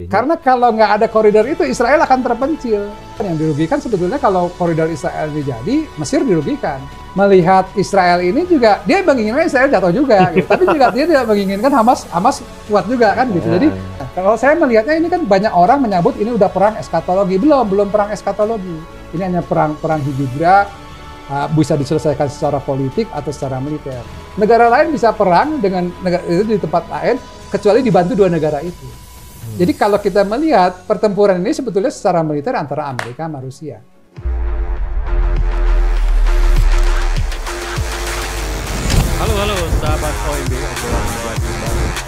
Karena kalau nggak ada koridor itu, Israel akan terpencil. Yang dirugikan sebetulnya kalau koridor Israel jadi, Mesir dirugikan. Melihat Israel ini juga, dia menginginkan Israel jatuh juga, gitu. Tapi juga dia tidak menginginkan Hamas kuat juga kan gitu. Jadi kalau saya melihatnya ini kan banyak orang menyebut ini udah perang eskatologi. Belum perang eskatologi. Ini hanya perang hibridra, bisa diselesaikan secara politik atau secara militer. Negara lain bisa perang dengan negara itu di tempat lain, kecuali dibantu dua negara itu. Jadi kalau kita melihat pertempuran ini sebetulnya secara militer antara Amerika sama Rusia. Halo sahabat OMB, obrolan lewat Jumlah.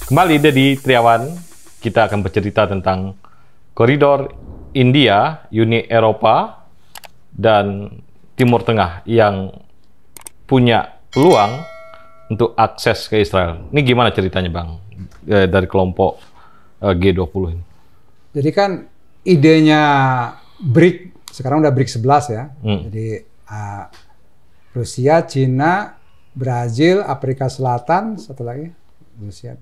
Kembali Dedi Triawan, kita akan bercerita tentang koridor India, Uni Eropa, dan Timur Tengah yang punya peluang untuk akses ke Israel. Ini gimana ceritanya Bang, dari kelompok G20 ini? Jadi kan idenya BRIC, sekarang udah BRIC 11 ya. Jadi Rusia, Cina, Brazil, Afrika Selatan, satu lagi Rusia,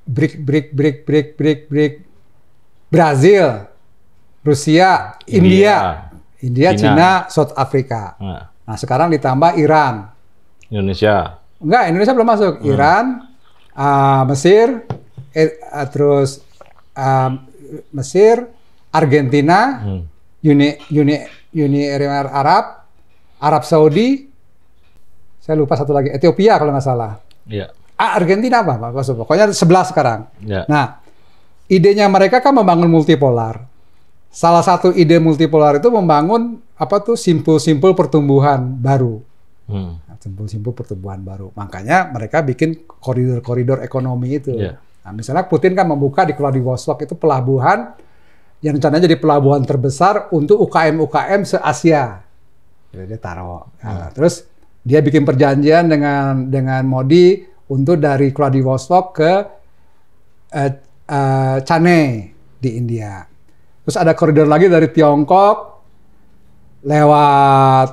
BRIC, Brazil, Rusia, India, Cina, South Africa. Nah sekarang ditambah Iran. Indonesia. Enggak, Indonesia belum masuk. Iran, Mesir, terus Mesir, Argentina, Uni Emirat Arab, Arab Saudi. Saya lupa satu lagi, Ethiopia kalau nggak salah. Iya. Argentina apa? Pokoknya 11 sekarang. Ya. Nah, idenya mereka kan membangun multipolar. Salah satu ide multipolar itu membangun simpul-simpul pertumbuhan baru. Simpul-simpul pertumbuhan baru. Makanya mereka bikin koridor-koridor ekonomi itu. Yeah. Nah, misalnya Putin kan membuka di Vladivostok itu pelabuhan yang rencananya jadi pelabuhan terbesar untuk UKM-UKM se-Asia. Jadi dia taruh. Nah, terus dia bikin perjanjian dengan Modi untuk dari Vladivostok ke Chaney di India. Terus ada koridor lagi dari Tiongkok lewat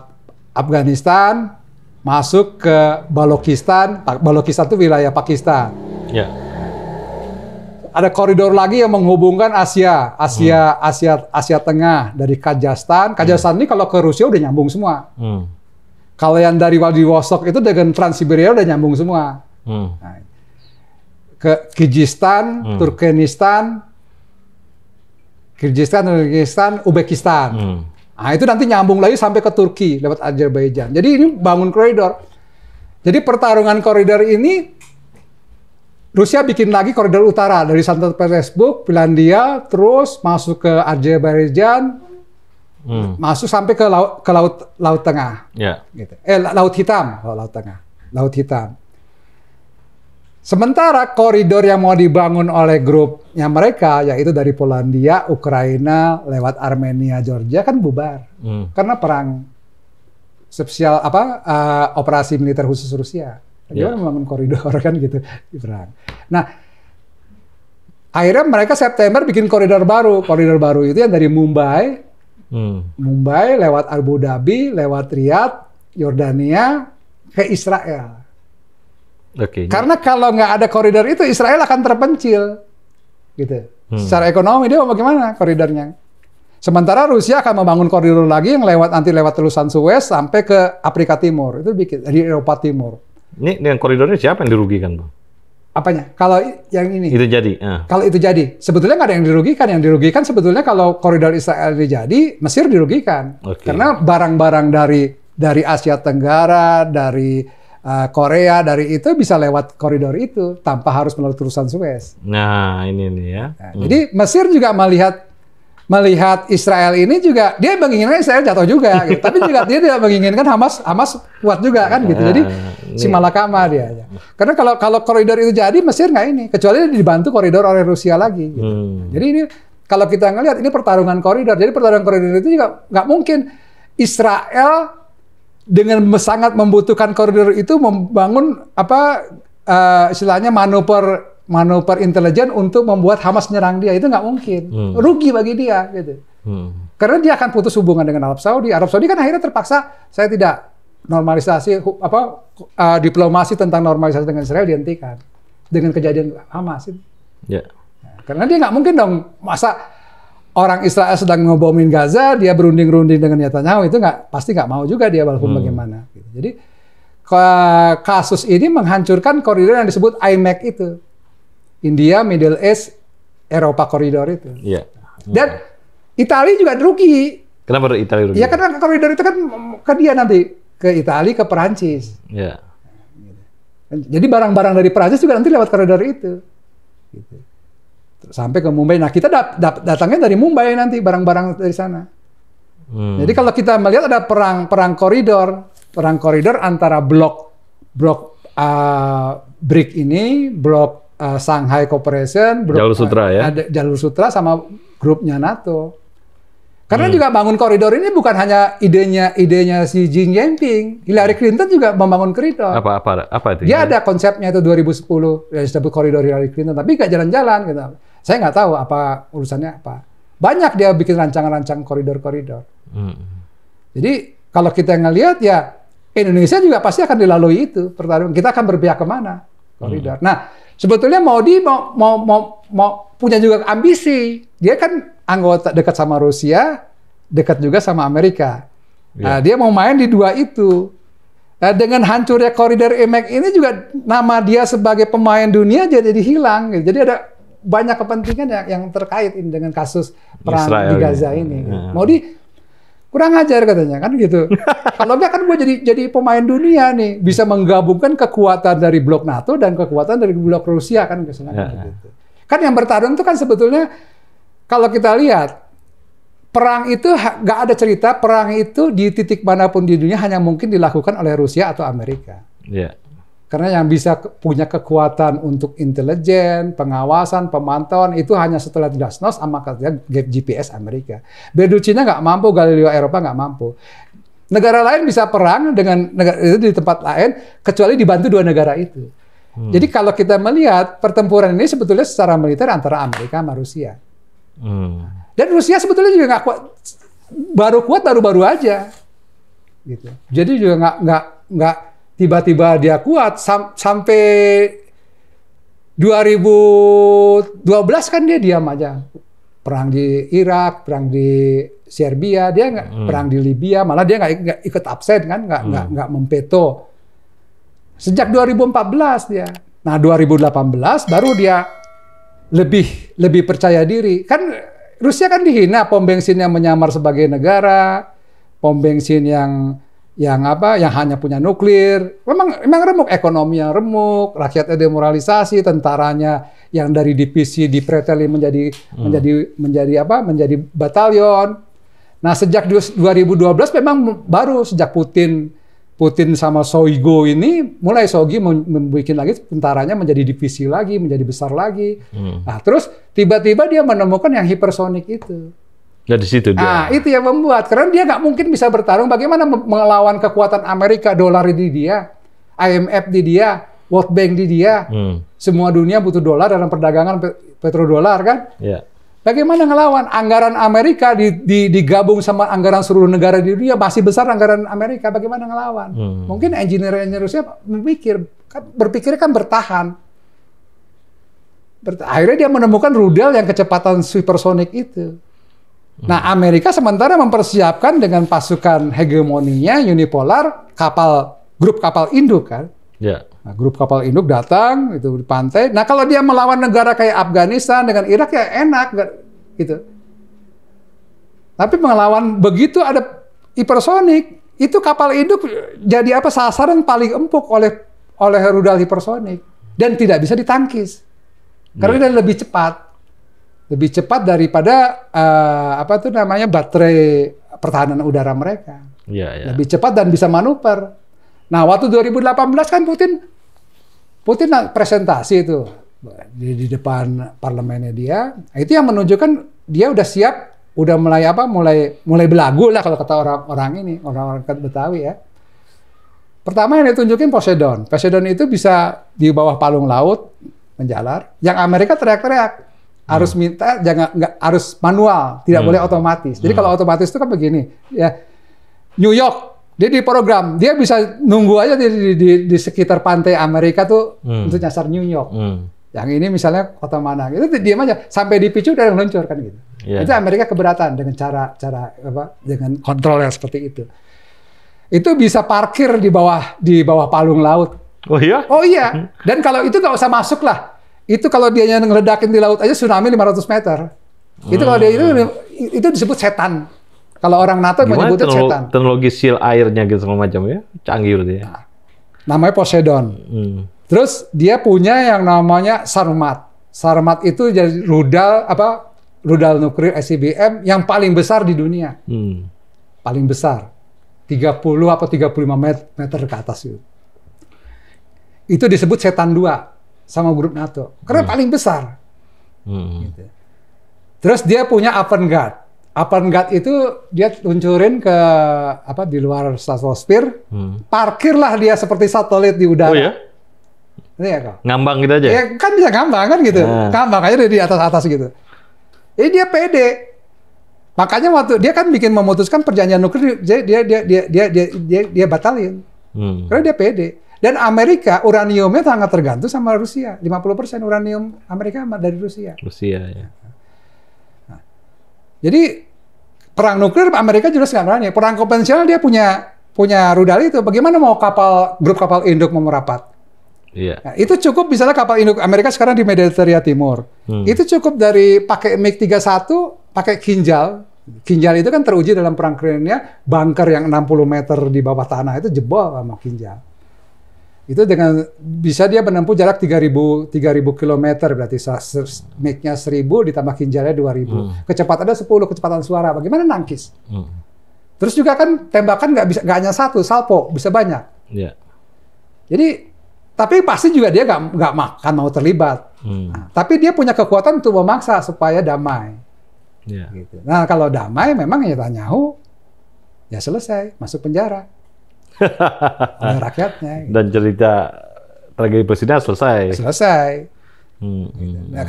Afghanistan masuk ke Balochistan. Balochistan itu wilayah Pakistan. Ya. Ada koridor lagi yang menghubungkan Asia Tengah dari Kazakhstan. Kazakhstan ini kalau ke Rusia udah nyambung semua. Kalau yang dari Vladivostok itu dengan Trans-Siberia udah nyambung semua. Nah, ke Kirgistan, Turkmenistan, Uzbekistan. Nah, itu nanti nyambung lagi sampai ke Turki lewat Azerbaijan. Jadi ini bangun koridor. Jadi pertarungan koridor ini Rusia bikin lagi koridor utara dari Sankt Petersburg, Finlandia, terus masuk ke Azerbaijan, masuk sampai ke laut tengah. Yeah. Gitu. Laut Hitam, laut tengah, laut hitam. Sementara koridor yang mau dibangun oleh grupnya mereka, yaitu dari Polandia, Ukraina, lewat Armenia, Georgia kan bubar. Karena perang spesial operasi militer khusus Rusia. Dia membangun koridor kan gitu di perang. Nah, akhirnya mereka September bikin koridor baru. Koridor baru itu yang dari Mumbai lewat Abu Dhabi, lewat Riyadh, Yordania ke Israel. Okay. Karena kalau nggak ada koridor itu, Israel akan terpencil, gitu. Secara ekonomi dia mau bagaimana koridornya? Sementara Rusia akan membangun koridor lagi yang lewat terusan Suez sampai ke Afrika Timur, itu bikin dari Eropa Timur. Ini dengan koridornya siapa yang dirugikan, Bang? Apanya? Kalau yang ini? Itu jadi. Kalau itu jadi, sebetulnya nggak ada yang dirugikan. Yang dirugikan sebetulnya kalau koridor Israel jadi, Mesir dirugikan. Okay. Karena barang-barang dari Asia Tenggara, dari Korea, dari itu bisa lewat koridor itu tanpa harus melalui terusan Suez. Nah, ini ya. Nah, jadi Mesir juga melihat melihat Israel ini juga dia menginginkan Israel jatuh juga, gitu. Tapi juga dia tidak menginginkan Hamas kuat juga kan gitu. Jadi si malakama dia. Karena kalau koridor itu jadi Mesir nggak ini, kecuali dibantu koridor oleh Rusia lagi. Gitu. Jadi ini kalau kita ngelihat ini pertarungan koridor. Jadi pertarungan koridor itu juga nggak mungkin Israel dengan sangat membutuhkan koridor itu membangun istilahnya manuver intelijen untuk membuat Hamas nyerang dia, itu nggak mungkin. Rugi bagi dia gitu. Karena dia akan putus hubungan dengan Arab Saudi. Arab Saudi kan akhirnya terpaksa saya tidak normalisasi diplomasi tentang normalisasi dengan Israel dihentikan dengan kejadian Hamas itu. Yeah. Karena dia nggak mungkin dong masa orang Israel sedang ngebomin Gaza dia berunding-runding dengan Netanyahu, itu pasti nggak mau juga dia walaupun bagaimana. Gitu. Jadi kasus ini menghancurkan koridor yang disebut IMEC itu. India, Middle East, Eropa koridor itu. Yeah. Dan Italia juga rugi. Kenapa Italia rugi? Ya karena koridor itu kan ke dia nanti ke Italia, ke Perancis. Yeah. Jadi barang-barang dari Perancis juga nanti lewat koridor itu. Gitu. Sampai ke Mumbai. Nah kita datangnya dari Mumbai nanti barang-barang dari sana. Jadi kalau kita melihat ada perang koridor antara blok BRIC ini, blok Shanghai Cooperation, Jalur Sutra ya. Jalur Sutra sama grupnya NATO. Karena juga bangun koridor ini bukan hanya idenya si Xi Jinping. Hillary Clinton juga membangun koridor. Apa itu? Dia ada konsepnya itu 2010 yang disebut koridor Hillary Clinton, tapi nggak jalan-jalan gitu. Saya nggak tahu apa urusannya apa. Banyak dia bikin rancangan-rancangan koridor-koridor. Jadi kalau kita ngelihat ya Indonesia juga pasti akan dilalui itu pertarungan. Kita akan berpihak kemana? Koridor. Nah, sebetulnya Modi mau punya juga ambisi. Dia kan anggota dekat sama Rusia, dekat juga sama Amerika. Nah, dia mau main di dua itu. Nah, dengan hancurnya koridor IMEC ini juga nama dia sebagai pemain dunia jadi hilang. Gitu. Jadi ada banyak kepentingan yang terkait ini dengan kasus perang Israel di Gaza ini. Modi kurang ajar katanya kan gitu. Kalau enggak kan gue jadi pemain dunia nih, bisa menggabungkan kekuatan dari blok NATO dan kekuatan dari blok Rusia kan misalnya gitu. Kan yang bertarung itu kan sebetulnya kalau kita lihat perang itu nggak ada cerita perang itu di titik manapun di dunia hanya mungkin dilakukan oleh Rusia atau Amerika. Karena yang bisa punya kekuatan untuk intelijen, pengawasan, pemantauan itu hanya setelah Glasnost sama GPS Amerika. Berducina nggak mampu, Galileo Eropa nggak mampu. Negara lain bisa perang dengan negara itu di tempat lain, kecuali dibantu dua negara itu. Jadi kalau kita melihat pertempuran ini sebetulnya secara militer antara Amerika sama Rusia. Dan Rusia sebetulnya juga nggak kuat, baru aja. Gitu. Jadi juga nggak tiba-tiba dia kuat sampai 2012 kan dia diam aja. Perang di Irak, perang di Serbia, dia nggak perang di Libya, malah dia nggak ikut absen kan, nggak memveto. Sejak 2014 dia. Nah 2018 baru dia lebih percaya diri. Kan Rusia kan dihina, pom bensin yang menyamar sebagai negara, pom bensin yang hanya punya nuklir, memang remuk, ekonomi yang remuk, rakyatnya demoralisasi, tentaranya yang dari divisi dipreteli menjadi batalion. Nah sejak 2012 memang baru sejak Putin sama Shoigu ini mulai membuat lagi tentaranya menjadi divisi lagi, menjadi besar lagi. Nah terus tiba-tiba dia menemukan yang hipersonik itu. Ya di situ dia. Nah, itu yang membuat karena dia nggak mungkin bisa bertarung. Bagaimana melawan kekuatan Amerika, dolar di dia, IMF di dia, World Bank di dia. Semua dunia butuh dolar dalam perdagangan petrodolar kan? Yeah. Bagaimana ngelawan anggaran Amerika digabung sama anggaran seluruh negara di dunia masih besar anggaran Amerika? Bagaimana ngelawan? Mungkin engineer Rusia berpikir kan bertahan. Akhirnya dia menemukan rudal yang kecepatan supersonik itu. Nah, Amerika sementara mempersiapkan dengan pasukan hegemoninya unipolar, grup kapal induk kan. Yeah. Nah, grup kapal induk datang itu di pantai. Nah, kalau dia melawan negara kayak Afghanistan dengan Irak ya enak gitu. Tapi melawan begitu ada hipersonik, itu kapal induk jadi sasaran paling empuk oleh rudal hipersonik dan tidak bisa ditangkis. Karena dia lebih cepat. lebih cepat daripada apa tuh namanya baterai pertahanan udara mereka. Iya. Lebih cepat dan bisa manuver. Nah, waktu 2018 kan Putin presentasi itu di depan parlemennya dia. Itu yang menunjukkan dia udah siap, udah mulai belagu lah kalau kata orang Betawi ya. Pertama yang ditunjukin Poseidon. Poseidon itu bisa di bawah palung laut menjalar. Yang Amerika teriak-teriak harus minta nggak harus manual, tidak boleh otomatis. Jadi kalau otomatis itu kan begini, ya New York dia di program, dia bisa nunggu aja di sekitar pantai Amerika tuh untuk nyasar New York. Yang ini misalnya kota mana, itu diam aja sampai dipicu udah meluncur kan gitu. Itu Amerika keberatan dengan cara apa dengan kontrol yang seperti itu. Itu bisa parkir di bawah palung laut. Oh iya? Oh iya. Dan kalau itu nggak usah masuk lah. Itu kalau dia ngeledakin di laut aja tsunami 500 meter. Itu kalau dia itu disebut setan. Kalau orang NATO menyebutnya setan. Teknologi seal airnya gitu segala macam ya. Canggih berarti ya. Nah, namanya Poseidon. Terus dia punya yang namanya Sarmat. Sarmat itu jadi rudal nuklir ICBM yang paling besar di dunia. Paling besar. 30 atau 35 meter ke atas itu. Itu disebut Setan 2 sama grup NATO. Karena paling besar. Gitu. Terus dia punya Avangard. Avangard itu dia luncurin ke di luar stratosfer. Parkirlah dia seperti satelit di udara. Oh ya? Iya kok. Ngambang gitu aja? Ya kan bisa ngambang kan gitu. Ngambang aja di atas-atas gitu. Jadi dia pede. Makanya waktu dia kan memutuskan perjanjian nuklir, dia batalin. Karena dia pede. Dan Amerika uraniumnya sangat tergantung sama Rusia. 50% uranium Amerika dari Rusia. Rusia ya. Nah, jadi perang nuklir Amerika jelas nggak berani. Perang konvensional dia punya rudal itu. Bagaimana mau grup kapal induk mau merapat? Iya. Nah, itu cukup misalnya kapal induk Amerika sekarang di Mediterania Timur. Itu cukup dari pakai MiG-31, pakai Kinjal. Kinjal itu kan teruji dalam perang Crimea, bunker yang 60 meter di bawah tanah itu jebol sama Kinjal. Itu dengan bisa dia menempuh jarak 3.000 km berarti MiG-nya 1.000 ditambah Kinjalnya 2.000. Kecepatannya 10 kecepatan suara. Bagaimana nangkis? Terus juga kan tembakan nggak hanya satu, salvo bisa banyak. Iya. Jadi tapi pasti juga dia nggak mau terlibat. Nah, tapi dia punya kekuatan untuk memaksa supaya damai. Yeah. Gitu. Nah kalau damai memang Netanyahu ya selesai masuk penjara oleh rakyatnya. Gitu. Dan cerita tragedi presiden selesai. Selesai. Nah,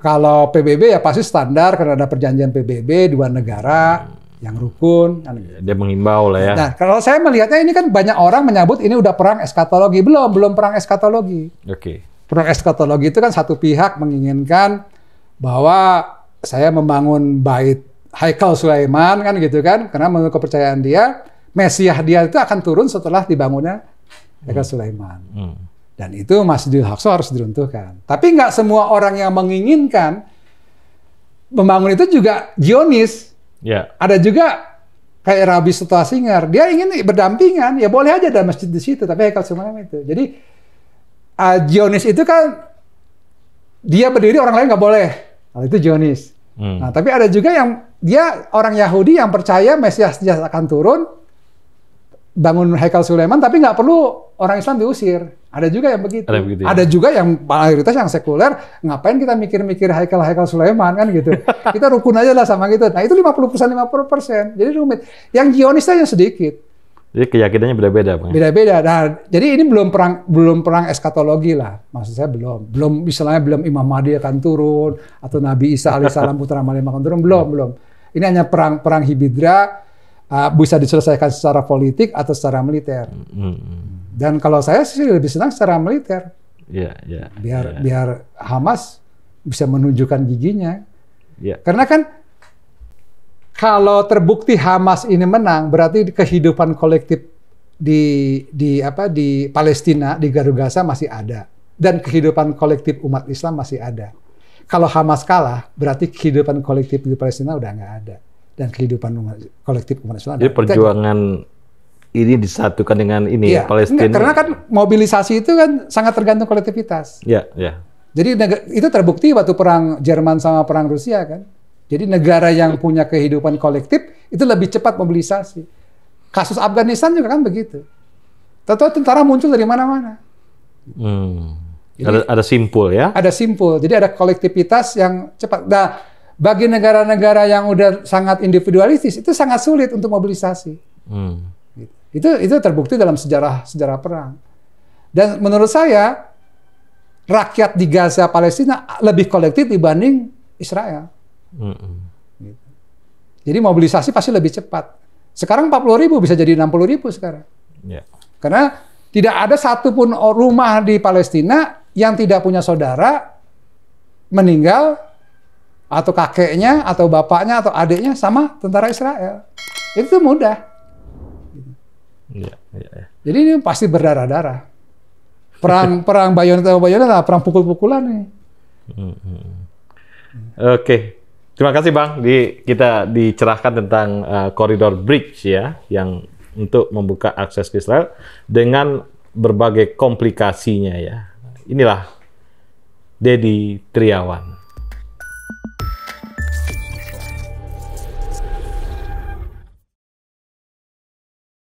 kalau PBB ya pasti standar karena ada perjanjian PBB dua negara. Yang rukun. Dia mengimbau lah ya. Nah, kalau saya melihatnya ini kan banyak orang menyebut ini udah perang eskatologi. Belum perang eskatologi. Oke. Perang eskatologi itu kan satu pihak menginginkan bahwa saya membangun bait Haikal Sulaiman kan gitu kan. Karena menurut kepercayaan dia, Mesias dia itu akan turun setelah dibangunnya Haikal Sulaiman. Dan itu Masjidil Aqsa harus diruntuhkan. Tapi nggak semua orang yang menginginkan membangun itu juga Zionis. Ya. Ada juga kayak Rabi Sutasinger, dia ingin berdampingan, ya boleh aja ada masjid di situ, tapi Haikal Sulaiman itu. Jadi Zionis itu kan dia berdiri orang lain nggak boleh, nah, itu Zionis. Nah, tapi ada juga yang dia orang Yahudi yang percaya Mesias akan turun, bangun Haikal Sulaiman, tapi nggak perlu orang Islam diusir. Ada juga yang begitu. Ada juga yang mayoritas yang sekuler, ngapain kita mikir-mikir Haikal Sulaiman kan gitu. Kita rukun aja lah sama gitu. Nah itu 50%. Jadi rumit. Yang Zionisnya sedikit. Jadi keyakinannya beda-beda, Bang. Beda-beda. Nah, jadi ini belum perang eskatologi lah. Maksud saya belum misalnya Imam Mahdi akan turun atau Nabi Isa alaihissalam putra Maryam akan turun, belum. Ini hanya perang hibridra, bisa diselesaikan secara politik atau secara militer. Dan kalau saya sih lebih senang secara militer. Biar Hamas bisa menunjukkan giginya. Karena kan kalau terbukti Hamas ini menang, berarti kehidupan kolektif di Palestina, di Gaza masih ada, dan kehidupan kolektif umat Islam masih ada. Kalau Hamas kalah, berarti kehidupan kolektif di Palestina udah nggak ada, dan kehidupan kolektif umat Islam. Jadi perjuangan ini disatukan dengan ini Palestina. Karena kan mobilisasi itu kan sangat tergantung kolektivitas. Jadi itu terbukti waktu perang Jerman sama perang Rusia kan. Jadi negara yang punya kehidupan kolektif itu lebih cepat mobilisasi. Kasus Afghanistan juga kan begitu. Tahu-tahu tentara muncul dari mana-mana. Ada simpul ya? Ada simpul. Jadi ada kolektivitas yang cepat. Nah, bagi negara-negara yang udah sangat individualistis itu sangat sulit untuk mobilisasi. Itu terbukti dalam sejarah perang. Dan menurut saya rakyat di Gaza Palestina lebih kolektif dibanding Israel. Jadi mobilisasi pasti lebih cepat. Sekarang 40.000 bisa jadi 60.000 sekarang. Karena tidak ada satupun rumah di Palestina yang tidak punya saudara meninggal atau kakeknya atau bapaknya atau adiknya sama tentara Israel. Itu mudah. Jadi ini pasti berdarah-darah. Perang bayonet perang pukul-pukulan nih. Oke. Terima kasih Bang, kita dicerahkan tentang koridor bridge ya, yang untuk membuka akses ke Israel dengan berbagai komplikasinya ya. Inilah Dedi Triawan.